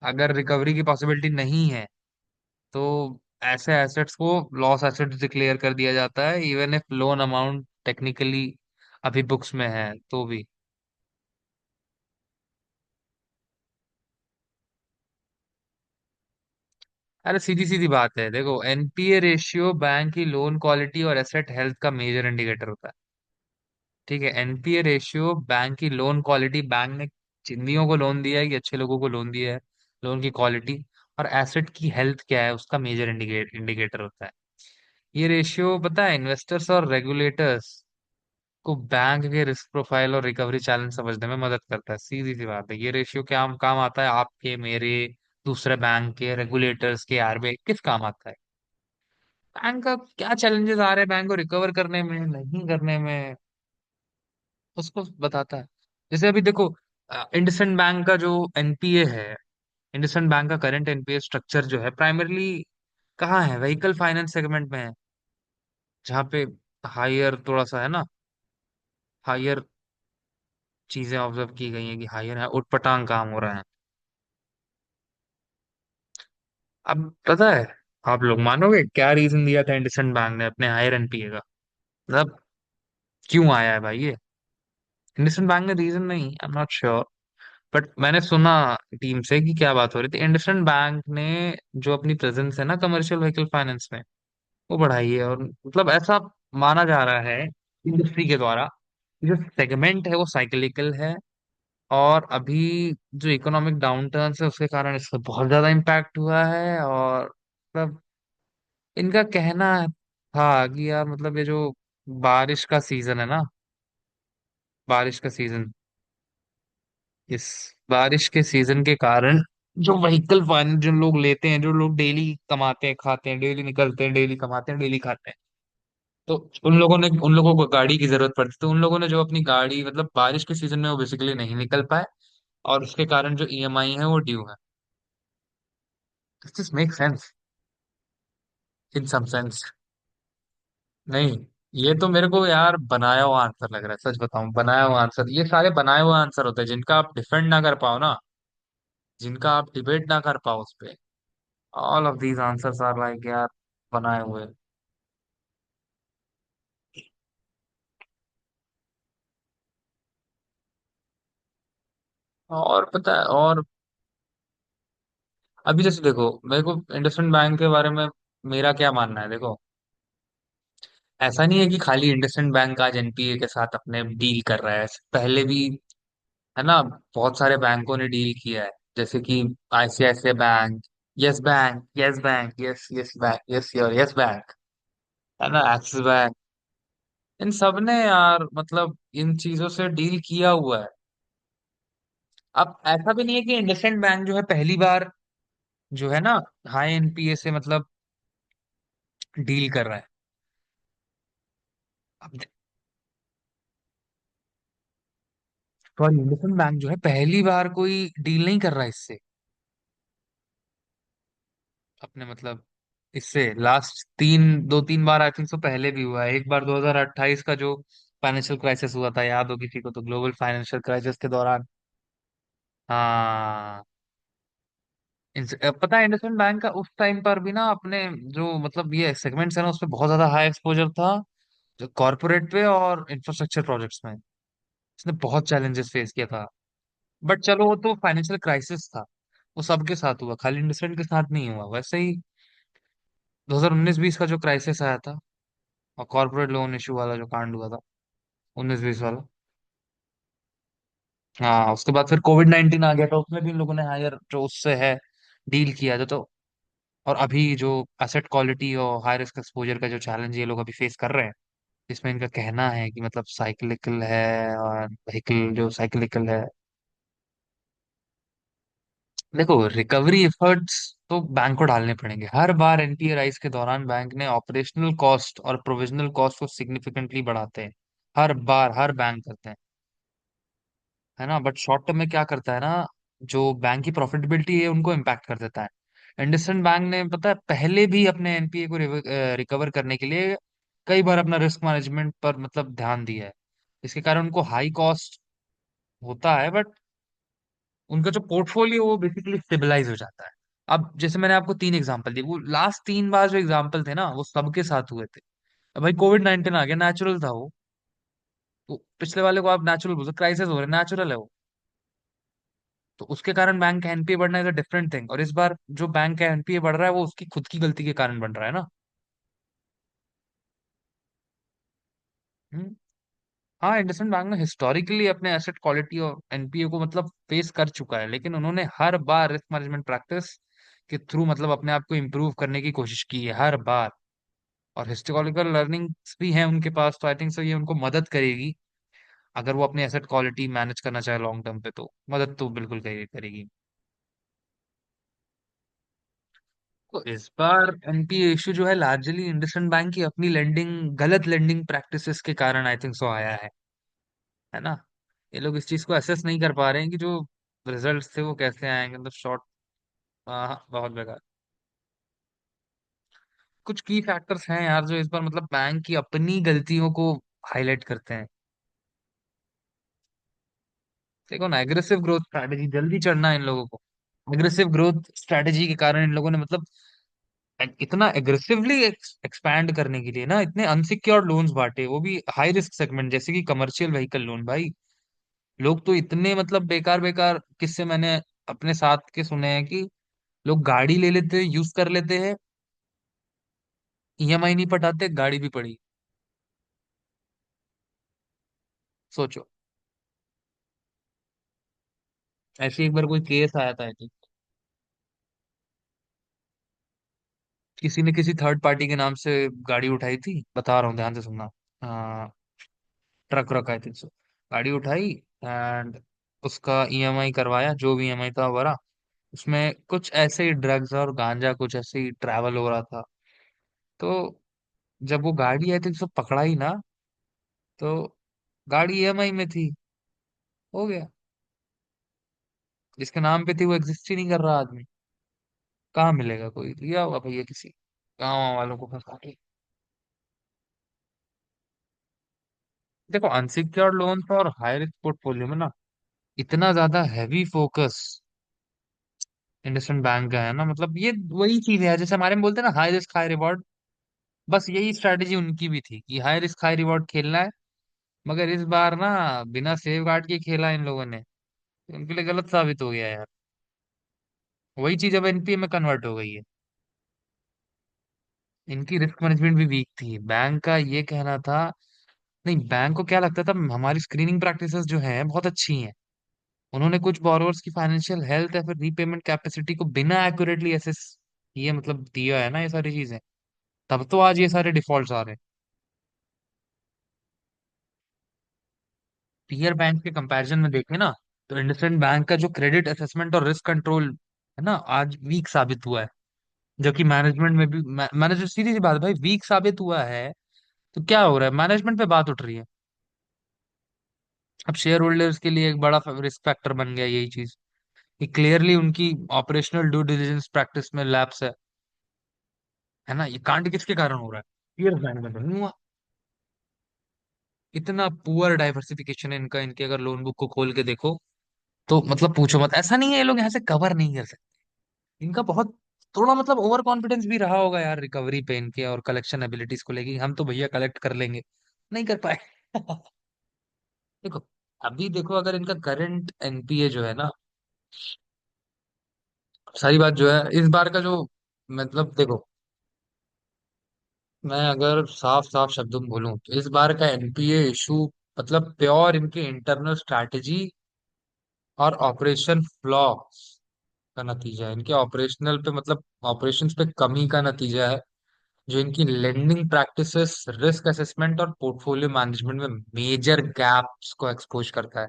अगर रिकवरी की पॉसिबिलिटी नहीं है तो ऐसे एसेट्स को लॉस एसेट्स डिक्लेयर कर दिया जाता है, even if loan amount technically अभी बुक्स में है तो भी। अरे सीधी सीधी बात है, देखो, एनपीए रेशियो बैंक की लोन क्वालिटी और एसेट हेल्थ का मेजर इंडिकेटर होता है, ठीक है। एनपीए रेशियो बैंक की लोन क्वालिटी, बैंक ने चिंदियों को लोन दिया है कि अच्छे लोगों को लोन दिया है, लोन की क्वालिटी और एसेट की हेल्थ क्या है, उसका मेजर इंडिकेटर होता है। ये रेशियो, पता है, इन्वेस्टर्स और रेगुलेटर्स को बैंक के रिस्क प्रोफाइल और रिकवरी चैलेंज समझने में मदद करता है। सीधी सी बात है, ये रेशियो क्या काम आता है? आपके, मेरे, दूसरे बैंक के, रेगुलेटर्स के, आरबीआई किस काम आता है? बैंक का क्या चैलेंजेस आ रहे हैं बैंक को रिकवर करने में, नहीं करने में, उसको बताता है। जैसे अभी देखो, इंडसइंड बैंक का जो एनपीए है, इंडसइंड बैंक का करंट एनपीए स्ट्रक्चर जो है, प्राइमरली कहाँ है? व्हीकल फाइनेंस सेगमेंट में है, जहाँ पे हायर थोड़ा सा है ना, हायर चीजें ऑब्जर्व की गई हैं कि हायर है, उटपटांग काम हो रहा है। अब पता है, आप लोग मानोगे क्या रीजन दिया था इंडसइंड बैंक ने अपने हायर एनपीए का? मतलब क्यों आया है भाई ये? इंडसइंड बैंक ने रीजन नहीं, I am not sure, but मैंने सुना टीम से कि क्या बात हो रही थी। इंडसइंड बैंक ने जो अपनी प्रेजेंस है ना कमर्शियल व्हीकल फाइनेंस में, वो बढ़ाई है। और मतलब ऐसा माना जा रहा है इंडस्ट्री के द्वारा कि जो सेगमेंट है वो साइक्लिकल है, और अभी जो इकोनॉमिक डाउन टर्न है उसके कारण इसका बहुत ज्यादा इम्पैक्ट हुआ है। और मतलब इनका कहना था कि यार, मतलब ये जो बारिश का सीजन है ना, बारिश का सीजन, इस बारिश के सीजन के कारण जो व्हीकल फाइनेंस जो लोग लेते हैं, जो लोग डेली कमाते हैं खाते हैं, डेली निकलते हैं, डेली कमाते हैं, डेली खाते हैं, तो उन लोगों को गाड़ी की जरूरत पड़ती, तो उन लोगों ने जो अपनी गाड़ी, मतलब बारिश के सीजन में वो बेसिकली नहीं निकल पाए, और उसके कारण जो ईएमआई है वो ड्यू है। This make sense. In some sense. नहीं, ये तो मेरे को यार बनाया हुआ आंसर लग रहा है, सच बताऊं, बनाया हुआ आंसर, ये सारे बनाए हुए आंसर होते हैं जिनका आप डिफेंड ना कर पाओ ना, जिनका आप डिबेट ना कर पाओ उस पे। All of these answers are like यार बनाए हुए। और पता है, और अभी जैसे देखो, मेरे को इंडसइंड बैंक के बारे में मेरा क्या मानना है, देखो, ऐसा नहीं है कि खाली इंडसइंड बैंक आज एनपीए के साथ अपने डील कर रहा है, पहले भी है ना, बहुत सारे बैंकों ने डील किया है, जैसे कि ICICI bank, yes bank, yes bank, yes yes bank, yes your yes bank, है ना, एक्सिस बैंक, इन सब ने यार मतलब इन चीजों से डील किया हुआ है। अब ऐसा भी नहीं है कि इंडसइंड बैंक जो है पहली बार जो है ना हाई एनपीए से मतलब डील कर रहा है। अब सॉरी, इंडसइंड बैंक जो है पहली बार कोई डील नहीं कर रहा है इससे, अपने मतलब इससे लास्ट दो तीन बार आई थिंक सो पहले भी हुआ है, एक बार 2028 का जो फाइनेंशियल क्राइसिस हुआ था, याद हो किसी को, तो ग्लोबल फाइनेंशियल क्राइसिस के दौरान। हाँ, पता है इंडसइंड बैंक का उस टाइम पर भी ना अपने जो मतलब ये सेगमेंट्स है ना, उसमें बहुत ज्यादा हाई एक्सपोजर था, जो कॉर्पोरेट पे और इंफ्रास्ट्रक्चर प्रोजेक्ट्स में इसने बहुत चैलेंजेस फेस किया था। बट चलो, वो तो फाइनेंशियल क्राइसिस था, वो सबके साथ हुआ, खाली इंडसइंड के साथ नहीं हुआ। वैसे ही 2019-20 का जो क्राइसिस आया था और कॉर्पोरेट लोन इशू वाला जो कांड हुआ था, 19-20 वाला, हाँ, उसके बाद फिर कोविड-19 आ गया था, उसमें भी इन लोगों ने हायर जो उससे है डील किया था। तो और अभी जो एसेट क्वालिटी और हाई रिस्क एक्सपोजर का जो चैलेंज ये लोग अभी फेस कर रहे हैं, इसमें इनका कहना है कि मतलब साइक्लिकल है, और व्हीकल जो साइक्लिकल है। देखो, रिकवरी एफर्ट्स तो बैंक को डालने पड़ेंगे हर बार, एनपीए राइज के दौरान बैंक ने ऑपरेशनल कॉस्ट और प्रोविजनल कॉस्ट को सिग्निफिकेंटली बढ़ाते हैं, हर बार हर बैंक करते हैं, है ना। बट शॉर्ट टर्म में क्या करता है ना, जो बैंक की प्रॉफिटेबिलिटी है उनको इम्पैक्ट कर देता है। इंडसइंड बैंक ने पता है पहले भी अपने एनपीए को रिकवर करने के लिए कई बार अपना रिस्क मैनेजमेंट पर मतलब ध्यान दिया है, इसके कारण उनको हाई कॉस्ट होता है, बट उनका जो पोर्टफोलियो वो बेसिकली स्टेबलाइज हो जाता है। अब जैसे मैंने आपको तीन एग्जांपल दिए, वो लास्ट तीन बार जो एग्जांपल थे ना वो सबके साथ हुए थे। अब भाई कोविड-19 आ गया, नेचुरल था वो, तो पिछले वाले को आप नेचुरल बोल, क्राइसिस हो रहा है, नेचुरल है वो, तो उसके कारण बैंक का एनपीए बढ़ना इज अ डिफरेंट थिंग, और इस बार जो बैंक का एनपीए बढ़ रहा है वो उसकी खुद की गलती के कारण बढ़ रहा है ना। हम्म। हाँ, इंडसइंड बैंक ने हिस्टोरिकली अपने एसेट क्वालिटी और एनपीए को मतलब फेस कर चुका है, लेकिन उन्होंने हर बार रिस्क मैनेजमेंट प्रैक्टिस के थ्रू मतलब अपने आप को इम्प्रूव करने की कोशिश की है हर बार, और हिस्टोरिकल लर्निंग्स भी हैं उनके पास, तो आई थिंक सो ये उनको मदद करेगी, अगर वो अपनी एसेट क्वालिटी मैनेज करना चाहे लॉन्ग टर्म पे, तो मदद तो बिल्कुल करेगी। तो इस बार एनपीए इशू जो है लार्जली इंडसइंड बैंक की अपनी लेंडिंग, गलत लेंडिंग प्रैक्टिसेस के कारण आई थिंक सो आया है ना। ये लोग इस चीज को असेस नहीं कर पा रहे हैं कि जो रिजल्ट्स थे वो कैसे आएंगे, मतलब शॉर्ट। हाँ, बहुत बेकार। कुछ की फैक्टर्स हैं यार जो इस बार मतलब बैंक की अपनी गलतियों को हाईलाइट करते हैं। देखो ना, एग्रेसिव ग्रोथ स्ट्रैटेजी, जल्दी चढ़ना है इन लोगों को, एग्रेसिव ग्रोथ स्ट्रैटेजी के कारण इन लोगों ने मतलब इतना एग्रेसिवली एक्सपैंड करने के लिए ना इतने अनसिक्योर्ड लोन्स बांटे, वो भी हाई रिस्क सेगमेंट जैसे कि कमर्शियल व्हीकल लोन। भाई, लोग तो इतने मतलब बेकार बेकार किस्से मैंने अपने साथ के सुने हैं कि लोग गाड़ी ले लेते हैं, यूज कर लेते हैं, ईएमआई नहीं पटाते, गाड़ी भी पड़ी। सोचो, ऐसे एक बार कोई केस आया था, I think, किसी ने किसी थर्ड पार्टी के नाम से गाड़ी उठाई थी, बता रहा हूँ ध्यान से सुनना। ट्रक रखा है 300, गाड़ी उठाई, एंड उसका ईएमआई करवाया, जो भी ईएमआई था भरा, उसमें कुछ ऐसे ही ड्रग्स और गांजा कुछ ऐसे ही ट्रैवल हो रहा था। तो जब वो गाड़ी आई थी सब पकड़ाई ना, तो गाड़ी ईएमआई में थी, हो गया, जिसके नाम पे थी वो एग्जिस्ट ही नहीं कर रहा आदमी, कहाँ मिलेगा, कोई लिया होगा भैया किसी। गाँव वालों को फंसा के। देखो अनसिक्योर्ड लोन और हाई रिस्क पोर्टफोलियो में ना इतना ज्यादा हैवी फोकस इंडसइंड बैंक का है ना, मतलब ये वही चीज है जैसे हमारे में बोलते हैं ना, हाई रिस्क हाई रिवॉर्ड। बस यही स्ट्रैटेजी उनकी भी थी कि हाई रिस्क हाई रिवॉर्ड खेलना है। मगर इस बार ना बिना सेफ गार्ड के खेला इन लोगों ने, तो उनके लिए गलत साबित हो गया यार। वही चीज अब एनपीए में कन्वर्ट हो गई है। इनकी रिस्क मैनेजमेंट भी वीक थी, बैंक का ये कहना था। नहीं, बैंक को क्या लगता था हमारी स्क्रीनिंग प्रैक्टिसेस जो हैं बहुत अच्छी हैं। उन्होंने कुछ बोरोवर्स की फाइनेंशियल हेल्थ या फिर रीपेमेंट कैपेसिटी को बिना एक्यूरेटली एसेस किए मतलब दिया है ना ये सारी चीजें। तब तो आज ये सारे डिफॉल्ट्स आ रहे हैं। पीयर बैंक के कंपैरिजन में देखें ना, तो इंडसइंड बैंक का जो क्रेडिट असेसमेंट और रिस्क कंट्रोल है ना आज वीक साबित हुआ है। जबकि मैनेजमेंट में भी मैनेजर, सीधी सी बात है भाई, वीक साबित हुआ है। तो क्या हो रहा है, मैनेजमेंट पे बात उठ रही है। अब शेयर होल्डर्स के लिए एक बड़ा रिस्क फैक्टर बन गया यही चीज, कि क्लियरली उनकी ऑपरेशनल ड्यू डिलिजेंस प्रैक्टिस में लैप्स है ना। ये कांड किसके कारण हो रहा है, पीयर बैंक में तो नहीं हुआ। इतना पुअर डाइवर्सिफिकेशन है इनका, इनके अगर लोन बुक को खोल के देखो तो मतलब पूछो मत। ऐसा नहीं है ये लोग यहाँ से कवर नहीं कर सकते। इनका बहुत थोड़ा मतलब ओवर कॉन्फिडेंस भी रहा होगा यार रिकवरी पे इनके और कलेक्शन एबिलिटीज को लेके, कि हम तो भैया कलेक्ट कर लेंगे। नहीं कर पाए। देखो, अभी देखो अगर इनका करंट एनपीए जो है ना, सारी बात जो है इस बार का जो, मतलब देखो, मैं अगर साफ साफ शब्दों में बोलूं तो इस बार का एनपीए इशू मतलब प्योर इनके इंटरनल स्ट्रैटेजी और ऑपरेशन फ्लॉ का नतीजा है। इनके ऑपरेशनल पे मतलब ऑपरेशंस पे कमी का नतीजा है, जो इनकी लेंडिंग प्रैक्टिसेस, रिस्क असेसमेंट और पोर्टफोलियो मैनेजमेंट में मेजर गैप्स को एक्सपोज करता है।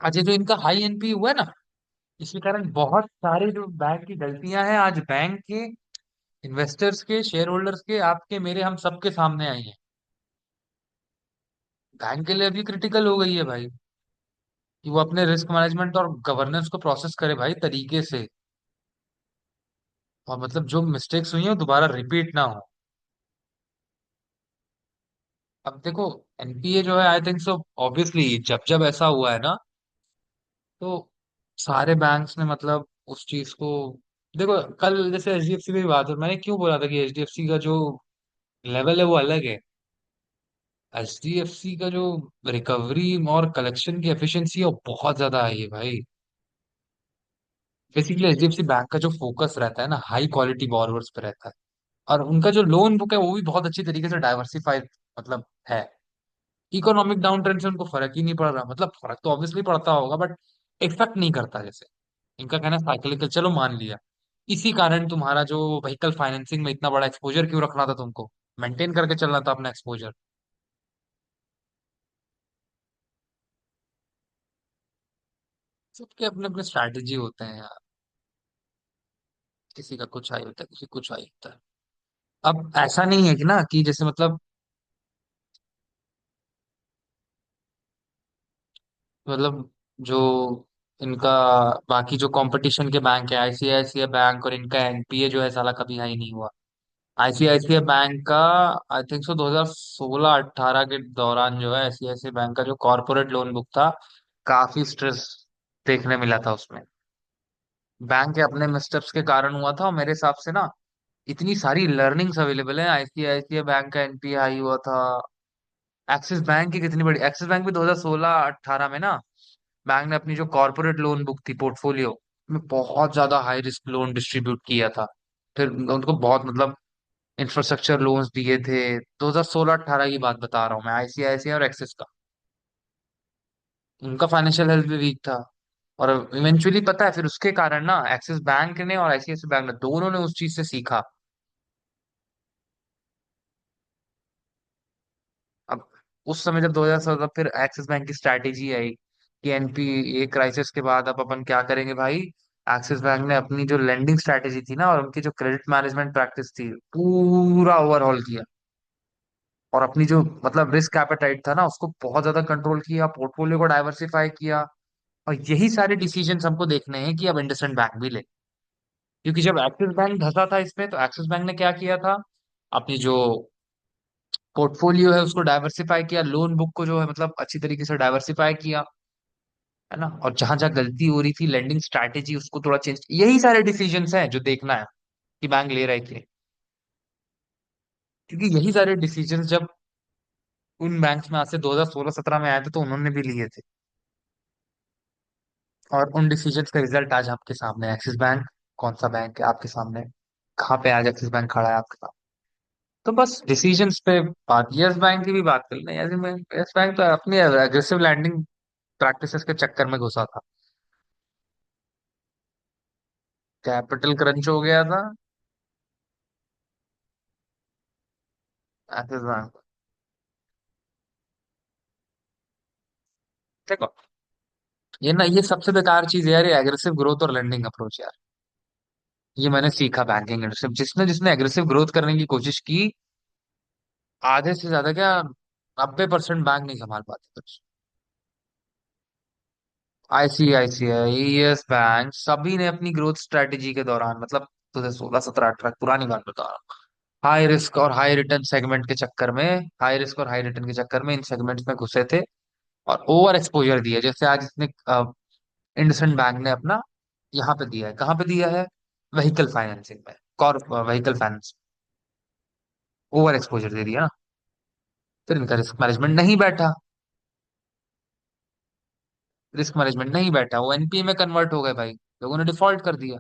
आज ये जो इनका हाई एनपी हुआ है ना, इसके कारण बहुत सारे जो बैंक की गलतियां हैं आज बैंक के, इन्वेस्टर्स के, शेयर होल्डर्स के, आपके मेरे हम सबके सामने आई हैं। बैंक के लिए अभी क्रिटिकल हो गई है भाई, कि वो अपने रिस्क मैनेजमेंट और गवर्नेंस को प्रोसेस करे भाई तरीके से, और मतलब जो मिस्टेक्स हुई हैं वो दोबारा रिपीट ना हो। अब देखो, एनपीए जो है आई थिंक सो, ऑब्वियसली जब जब ऐसा हुआ है ना, तो सारे बैंक्स ने मतलब उस चीज को, देखो कल जैसे एचडीएफसी की बात है, मैंने क्यों बोला था कि एचडीएफसी का जो लेवल है वो अलग है। एचडीएफसी का जो रिकवरी और कलेक्शन की एफिशिएंसी है वो बहुत ज्यादा है ये भाई। बेसिकली एचडीएफसी बैंक का जो फोकस रहता है ना, हाई क्वालिटी बोरोवर्स पे रहता है। और उनका जो लोन बुक है वो भी बहुत अच्छी तरीके से डाइवर्सिफाइड मतलब है। इकोनॉमिक डाउन ट्रेंड से उनको फर्क ही नहीं पड़ रहा, मतलब फर्क तो ऑब्वियसली पड़ता होगा बट इफेक्ट नहीं करता जैसे। इनका कहना है साइकिलिकल, चलो मान लिया। इसी कारण तुम्हारा जो व्हीकल फाइनेंसिंग में इतना बड़ा एक्सपोजर क्यों रखना था तुमको, मेंटेन करके चलना था अपना एक्सपोजर। सबके अपने अपने स्ट्रैटेजी होते हैं यार, किसी का कुछ आई होता है, किसी कुछ आई होता है। अब ऐसा नहीं है कि ना कि जैसे मतलब जो इनका बाकी जो कंपटीशन के बैंक है, आईसीआईसीआई बैंक और इनका एनपीए जो है साला कभी हाई नहीं हुआ। आईसीआईसीआई बैंक का आई थिंक सो 2016-18 के दौरान जो है आईसीआईसीआई बैंक का जो कॉर्पोरेट लोन बुक था, काफी स्ट्रेस देखने मिला था उसमें। बैंक के अपने मिस्टेप्स के कारण हुआ था, और मेरे हिसाब से ना इतनी सारी लर्निंग्स अवेलेबल है। आईसीआईसीआई बैंक का एनपीए हाई हुआ था। एक्सिस बैंक की कितनी बड़ी, एक्सिस बैंक भी 2016-18 में ना बैंक ने अपनी जो कॉर्पोरेट लोन बुक थी पोर्टफोलियो में बहुत ज्यादा हाई रिस्क लोन डिस्ट्रीब्यूट किया था। फिर उनको बहुत मतलब इंफ्रास्ट्रक्चर लोन्स दिए थे। 2016-18 की बात बता रहा हूँ मैं, आईसीआईसीआई और एक्सिस का। उनका फाइनेंशियल हेल्थ भी वीक था। और इवेंचुअली पता है फिर उसके कारण ना एक्सिस बैंक ने और आईसीआईसीआई बैंक ने दोनों ने उस चीज से सीखा। अब उस समय जब 2017 फिर एक्सिस बैंक की स्ट्रैटेजी आई कि एनपीए क्राइसिस के बाद अब अपन क्या करेंगे भाई, एक्सिस बैंक ने अपनी जो लेंडिंग स्ट्रैटेजी थी ना और उनकी जो क्रेडिट मैनेजमेंट प्रैक्टिस थी पूरा ओवरहॉल किया। और अपनी जो मतलब रिस्क एपेटाइट था ना उसको बहुत ज्यादा कंट्रोल किया, पोर्टफोलियो को डाइवर्सिफाई किया। और यही सारे डिसीजंस हमको देखने हैं कि अब इंडसइंड बैंक भी ले। क्योंकि जब एक्सिस बैंक धंसा था इसमें, तो एक्सिस बैंक ने क्या किया था, अपनी जो पोर्टफोलियो है उसको डाइवर्सिफाई किया, लोन बुक को जो है मतलब अच्छी तरीके से डाइवर्सिफाई किया, है ना। और जहां जहां गलती हो रही थी लेंडिंग स्ट्रैटेजी उसको थोड़ा चेंज, यही सारे डिसीजंस हैं जो देखना है कि बैंक ले रहे थे। क्योंकि यही सारे डिसीजंस जब उन बैंक्स में आज से 2016-17 में आए थे तो उन्होंने भी लिए थे। और उन डिसीजंस का रिजल्ट आज आपके सामने है। एक्सिस बैंक कौन सा बैंक है आपके सामने, कहाँ पे आज एक्सिस बैंक खड़ा है आपके सामने। तो बस डिसीजंस पे बात, यस बैंक की भी बात कर लें। यस बैंक तो अपनी एग्रेसिव लैंडिंग प्रैक्टिसेस के चक्कर में घुसा था, कैपिटल क्रंच हो गया था एक्सिस बैंक। देखो, ये ना, ये सबसे बेकार चीज है यार, ये एग्रेसिव ग्रोथ और लैंडिंग अप्रोच यार। ये मैंने सीखा बैंकिंग इंडस्ट्री, जिसने जिसने एग्रेसिव ग्रोथ करने की कोशिश की, आधे से ज्यादा क्या, 90% बैंक नहीं संभाल पाते कुछ। आईसीआईसीआई, यस बैंक, सभी ने अपनी ग्रोथ स्ट्रेटेजी के दौरान, मतलब 2016-17-18 पुरानी बात बता रहा हूँ, हाई रिस्क और हाई रिटर्न सेगमेंट के चक्कर में, हाई रिस्क और हाई रिटर्न के चक्कर में इन सेगमेंट्स में घुसे थे और ओवर एक्सपोजर दिया। जैसे आज इसने इंडसइंड बैंक ने अपना यहाँ पे दिया है, कहाँ पे दिया है, व्हीकल फाइनेंसिंग में, car vehicle finance, over exposure दे दिया ना। फिर इनका रिस्क मैनेजमेंट नहीं बैठा, रिस्क मैनेजमेंट नहीं बैठा, वो एनपीए में कन्वर्ट हो गए भाई, लोगों ने डिफॉल्ट कर दिया।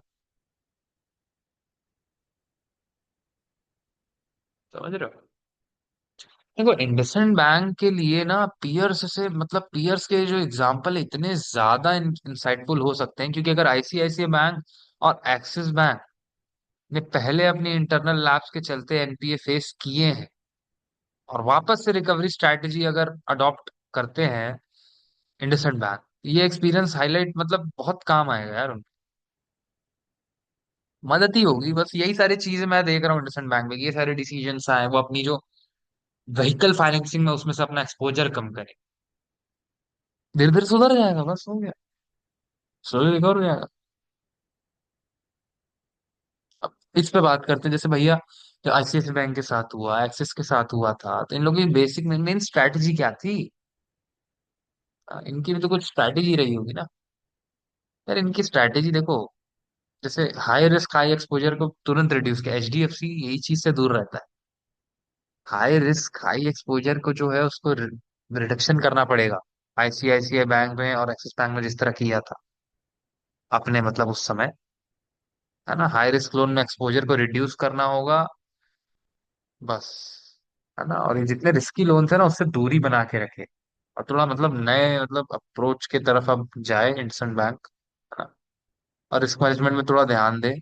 समझ रहे हो। देखो, इंडसइंड बैंक के लिए ना पियर्स से, मतलब पियर्स के जो एग्जांपल इतने ज्यादा इंसाइटफुल हो सकते हैं, क्योंकि अगर आईसीआईसीआई बैंक और एक्सिस बैंक ने पहले अपनी इंटरनल लैब्स के चलते एनपीए फेस किए हैं और वापस से रिकवरी स्ट्रैटेजी अगर अडॉप्ट करते हैं इंडसइंड बैंक, ये एक्सपीरियंस हाईलाइट मतलब बहुत काम आएगा यार उनको, मदद ही होगी। बस यही सारी चीजें मैं देख रहा हूँ इंडसइंड बैंक में, ये सारे डिसीजंस आए, वो अपनी जो व्हीकल फाइनेंसिंग में उसमें से अपना एक्सपोजर कम करे, धीरे धीरे सुधर जाएगा, बस हो गया, स्लोली रिकवर हो जाएगा। अब इस पे बात करते हैं, जैसे भैया जो आईसीआईसी बैंक के साथ हुआ, एक्सिस के साथ हुआ था, तो इन लोगों की बेसिक मेन स्ट्रैटेजी क्या थी। इनकी भी तो कुछ स्ट्रैटेजी रही होगी ना यार। इनकी स्ट्रैटेजी देखो, जैसे हाई रिस्क हाई एक्सपोजर को तुरंत रिड्यूस किया, एचडीएफसी यही चीज से दूर रहता है। हाई रिस्क हाई एक्सपोजर को जो है उसको रिडक्शन करना पड़ेगा। आईसीआईसीआई बैंक में और एक्सिस बैंक में जिस तरह किया था अपने, मतलब उस समय, है ना, हाई रिस्क लोन में एक्सपोजर को रिड्यूस करना होगा बस, है ना। और ये जितने रिस्की लोन्स है ना उससे दूरी बना के रखे, और थोड़ा मतलब नए मतलब अप्रोच की तरफ अब जाए इंडसइंड बैंक, है ना। और रिस्क मैनेजमेंट में थोड़ा ध्यान दे।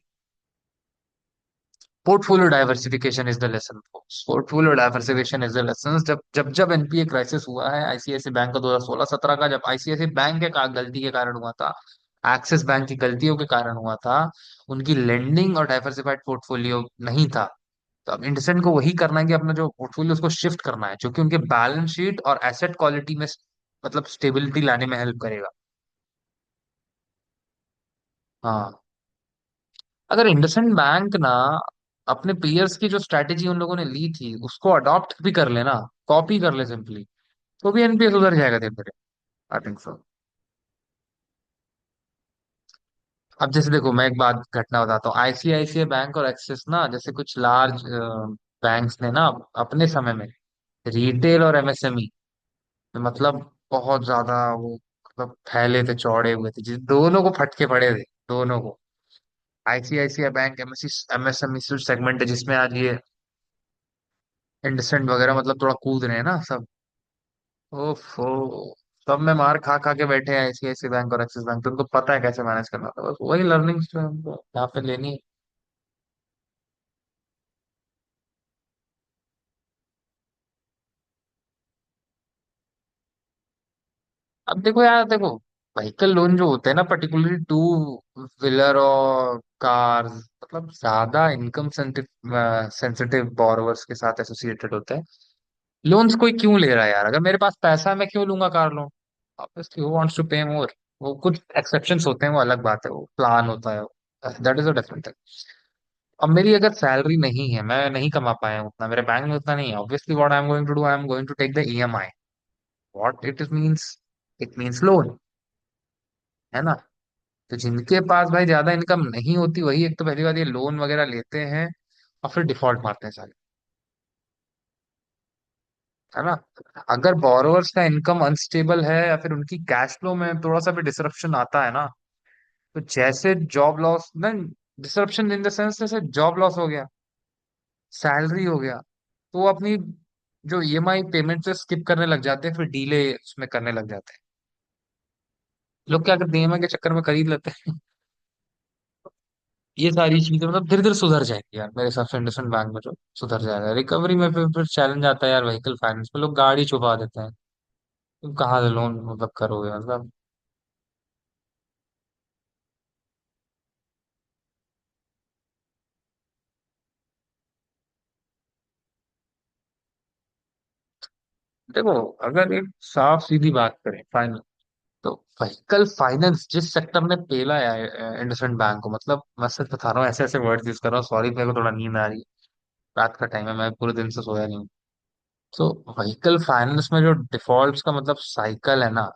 Portfolio diversification is the lesson, portfolio diversification is the lesson. जब जब जब एनपीए क्राइसिस हुआ है आईसीआईसी बैंक का 2016-17 का, जब आईसीआईसी बैंक के गलती के कारण हुआ था, एक्सिस बैंक की गलतियों के कारण हुआ था, उनकी लेंडिंग और डाइवर्सिफाइड पोर्टफोलियो नहीं था। तो अब इंडसेंड को वही करना है कि अपना जो पोर्टफोलियो उसको शिफ्ट करना है, जो कि उनके बैलेंस शीट और एसेट क्वालिटी में मतलब स्टेबिलिटी लाने में हेल्प करेगा। हाँ, अगर इंडसइंड बैंक ना अपने पीयर्स की जो स्ट्रैटेजी उन लोगों ने ली थी उसको अडॉप्ट भी कर लेना, कॉपी कर ले सिंपली, तो भी एनपीए सुधर जाएगा धीरे धीरे। आई थिंक सो। अब जैसे देखो, मैं एक बात घटना बताता हूँ, आईसीआईसीआई बैंक और एक्सिस ना, जैसे कुछ लार्ज बैंक्स ने ना अपने समय में रिटेल और एमएसएमई, मतलब बहुत ज्यादा वो मतलब फैले थे, चौड़े हुए थे, जिस दोनों को फटके पड़े थे, दोनों को। आईसीआईसीआई बैंक एमएसएमई सेगमेंट है जिसमें आज ये इंडसेंड वगैरह मतलब थोड़ा कूद रहे हैं ना सब। ओफो, सब में मार खा खा के बैठे हैं आईसीआईसी बैंक और एक्सिस बैंक, तो उनको पता है कैसे मैनेज करना था, बस वही लर्निंग्स जो है उनको यहाँ पे लेनी है। अब देखो यार, देखो व्हीकल लोन जो होते हैं ना, पर्टिकुलरली टू व्हीलर और कार्स, मतलब ज्यादा इनकम सेंसिटिव बोरोवर्स के साथ एसोसिएटेड होते हैं। लोन्स कोई क्यों ले रहा है यार, अगर मेरे पास पैसा है मैं क्यों लूंगा car loan. Obviously who wants to pay more. वो कुछ एक्सेप्शंस होते हैं, वो अलग बात है, वो प्लान होता है, that is a different thing. अब मेरी अगर सैलरी नहीं है, मैं नहीं कमा पाया हूं उतना, मेरे बैंक में उतना नहीं है, obviously what I am going to do, I am going to take the EMI. What it is means, it means loan, है ना। तो जिनके पास भाई ज्यादा इनकम नहीं होती, वही एक तो पहली बात ये लोन वगैरह लेते हैं और फिर डिफॉल्ट मारते हैं साले, है ना। अगर बोरोवर्स का इनकम अनस्टेबल है या फिर उनकी कैश फ्लो में थोड़ा सा भी डिसरप्शन आता है ना, तो जैसे जॉब लॉस ना, डिसरप्शन इन द सेंस जैसे जॉब लॉस हो गया, सैलरी हो गया, तो वो अपनी जो ईएमआई पेमेंट से स्किप करने लग जाते हैं, फिर डीले उसमें करने लग जाते हैं। लोग क्या करते हैं, ईएमआई के चक्कर में खरीद लेते हैं। ये सारी चीजें मतलब धीरे धीरे सुधर जाएंगी यार, मेरे हिसाब से इंडसइंड बैंक में जो सुधर जाएगा। रिकवरी में फिर चैलेंज आता है यार, व्हीकल फाइनेंस में लोग गाड़ी छुपा देते हैं। तुम कहाँ से लोन मतलब करोगे मतलब। देखो, अगर एक साफ सीधी बात करें फाइनल, तो व्हीकल फाइनेंस जिस सेक्टर ने पेला है इंडसइंड बैंक को, मतलब मैं सच बता रहा हूँ, ऐसे ऐसे वर्ड यूज कर रहा हूँ, सॉरी मेरे को थोड़ा नींद आ रही है, रात का टाइम है, मैं पूरे दिन से सोया नहीं हूँ। तो व्हीकल फाइनेंस में जो डिफॉल्ट्स का मतलब साइकिल है ना,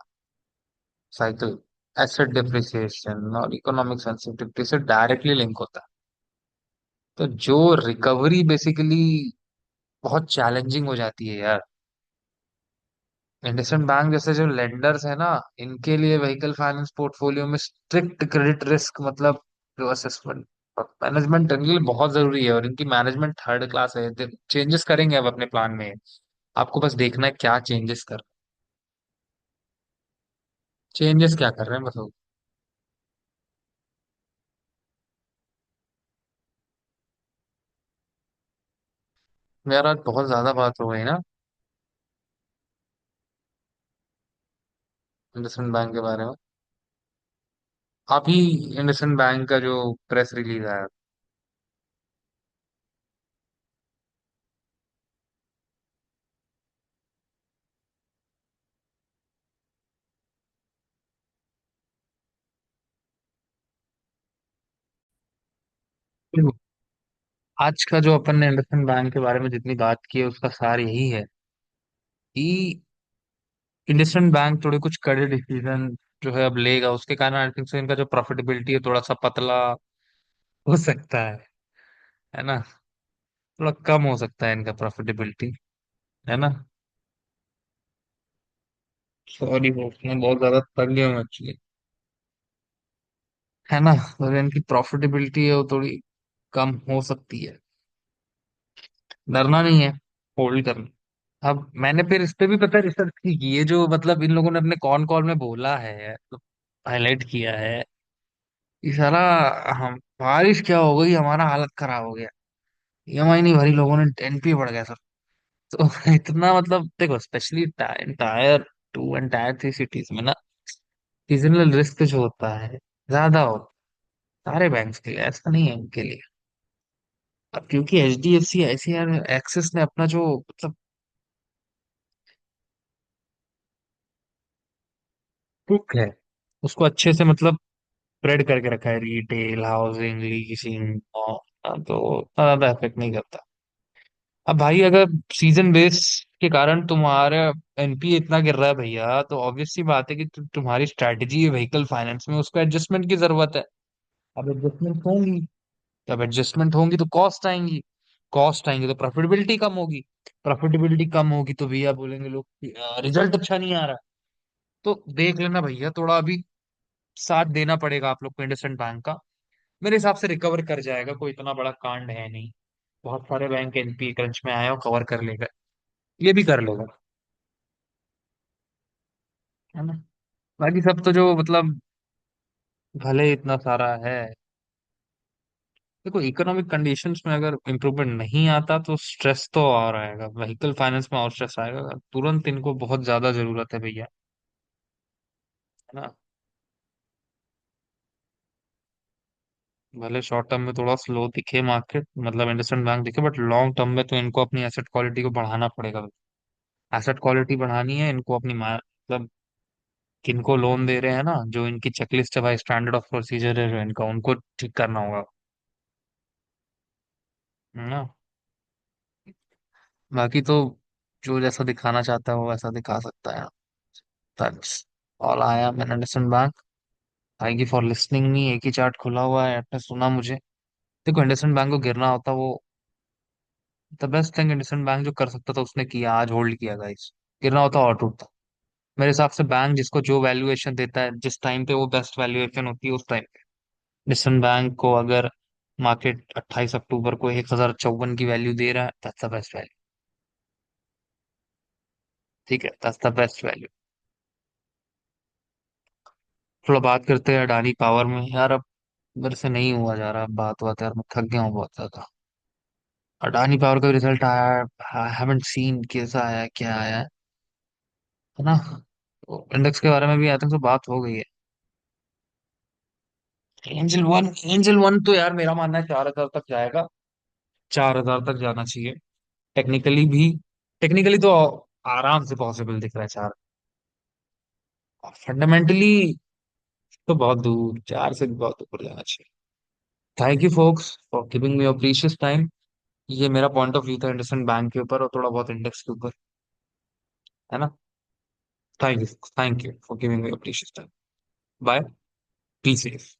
साइकिल, एसेट डिप्रिसिएशन और इकोनॉमिक सेंसिटिविटी से डायरेक्टली लिंक होता है। तो जो रिकवरी बेसिकली बहुत चैलेंजिंग हो जाती है यार। इंडसइंड बैंक जैसे जो लेंडर्स है ना, इनके लिए व्हीकल फाइनेंस पोर्टफोलियो में स्ट्रिक्ट क्रेडिट रिस्क मतलब जो असेसमेंट मैनेजमेंट इनके लिए बहुत जरूरी है, और इनकी मैनेजमेंट थर्ड क्लास है। चेंजेस करेंगे अब अपने प्लान में, आपको बस देखना है क्या चेंजेस कर, चेंजेस क्या कर रहे हैं बताओ। यार आज बहुत ज्यादा बात हो गई ना इंडसइंड बैंक के बारे में। अभी इंडसइंड बैंक का जो प्रेस रिलीज आया, देखो, आज का जो अपन ने इंडसइंड बैंक के बारे में जितनी बात की है उसका सार यही है कि इंडसइंड बैंक थोड़े कुछ कड़े डिसीजन जो है अब लेगा, उसके कारण आई थिंक सो इनका जो प्रॉफिटेबिलिटी है थोड़ा सा पतला हो सकता है ना, थोड़ा कम हो सकता है इनका प्रॉफिटेबिलिटी, है ना। सॉरी दोस्त, मैं बहुत ज्यादा थक गया हूँ एक्चुअली, है ना। तो इनकी प्रॉफिटेबिलिटी है वो थोड़ी कम हो सकती है, डरना नहीं है, होल्ड करना। अब मैंने फिर इस पे भी पता रिसर्च की है, जो मतलब इन लोगों ने अपने कॉन कॉल में बोला है, हाईलाइट किया है कि साला हम बारिश क्या हो गई, हमारा हालत खराब हो गया, ईएमआई नहीं भरी लोगों ने, एनपी बढ़ गया सर। तो इतना मतलब देखो, specially tier two and tier three cities में ना, सीजनल रिस्क जो होता है ज्यादा हो, सारे बैंक्स के लिए, ऐसा नहीं है इनके लिए। अब क्योंकि एचडीएफसी आईसीआर एक्सिस ने अपना जो मतलब बुक है उसको अच्छे से मतलब स्प्रेड करके रखा है, रिटेल, हाउसिंग, लीजिंग, तो उतना ज्यादा इफेक्ट नहीं करता। अब भाई अगर सीजन बेस के कारण तुम्हारा एनपीए इतना गिर रहा है भैया, तो ऑब्वियस सी बात है कि तुम्हारी स्ट्रैटेजी है व्हीकल फाइनेंस में, उसको एडजस्टमेंट की जरूरत है। अब एडजस्टमेंट होंगी, जब एडजस्टमेंट होंगी तो कॉस्ट आएंगी, कॉस्ट आएंगी तो प्रॉफिटेबिलिटी कम होगी, प्रॉफिटेबिलिटी कम होगी तो भैया बोलेंगे लोग रिजल्ट अच्छा नहीं आ रहा। तो देख लेना भैया, थोड़ा अभी साथ देना पड़ेगा आप लोग को इंडसइंड बैंक का। मेरे हिसाब से रिकवर कर जाएगा, कोई इतना बड़ा कांड है नहीं, बहुत सारे बैंक एनपीए क्रंच में आए और कवर कर लेगा, ये भी कर लेगा, है ना। बाकी सब तो जो मतलब भले इतना सारा है, देखो इकोनॉमिक कंडीशंस में अगर इम्प्रूवमेंट नहीं आता तो स्ट्रेस तो और आएगा, व्हीकल फाइनेंस में और स्ट्रेस आएगा, तुरंत इनको बहुत ज्यादा जरूरत है भैया, है ना। भले शॉर्ट टर्म में थोड़ा स्लो दिखे मार्केट, मतलब इंडस्ट्रियल बैंक दिखे, बट लॉन्ग टर्म में तो इनको अपनी एसेट क्वालिटी को बढ़ाना पड़ेगा। एसेट क्वालिटी बढ़ानी है इनको अपनी मतलब किनको लोन दे रहे हैं ना, जो इनकी चेकलिस्ट है भाई, स्टैंडर्ड ऑफ प्रोसीजर है जो इनका, उनको ठीक करना होगा। है ना। बाकी तो जो जैसा दिखाना चाहता है वो वैसा दिखा सकता है। That's all I am in IndusInd bank. Thank you for listening me. एक ही चार्ट खुला हुआ है, आपने सुना मुझे। देखो इंडसइंड बैंक को गिरना होता वो, the best thing IndusInd bank जो कर सकता था उसने किया, आज होल्ड किया गाइस। गिरना होता और टूटता। मेरे हिसाब से बैंक जिसको जो वैल्यूएशन देता है, जिस टाइम पे वो बेस्ट वैल्यूएशन होती है उस टाइम पे, इंडसइंड बैंक को अगर मार्केट 28 अक्टूबर को 1054 की वैल्यू दे रहा है, दैट्स द बेस्ट वैल्यू। ठीक है, दैट्स द बेस्ट वैल्यू। थोड़ा बात करते हैं अडानी पावर में यार। अब मेरे से नहीं हुआ जा रहा बात बात यार, मैं थक गया हूँ बहुत ज्यादा। अडानी पावर का रिजल्ट आया, हैवंट सीन कैसा आया क्या आया है ना। इंडेक्स के बारे में भी आई थिंक तो बात हो गई है। एंजल वन तो यार मेरा मानना है 4,000 तक जाएगा। 4,000 तक जाना चाहिए। टेक्निकली भी, टेक्निकली तो आराम से पॉसिबल दिख रहा है चार। फंडामेंटली तो बहुत दूर, चार से भी बहुत ऊपर जाना चाहिए। Thank you focus for giving me your precious time. ये मेरा पॉइंट ऑफ व्यू था इंडसइंड बैंक के ऊपर और थोड़ा बहुत इंडेक्स के ऊपर। है ना। Thank you, thank you for giving me your precious time. Bye. Be safe.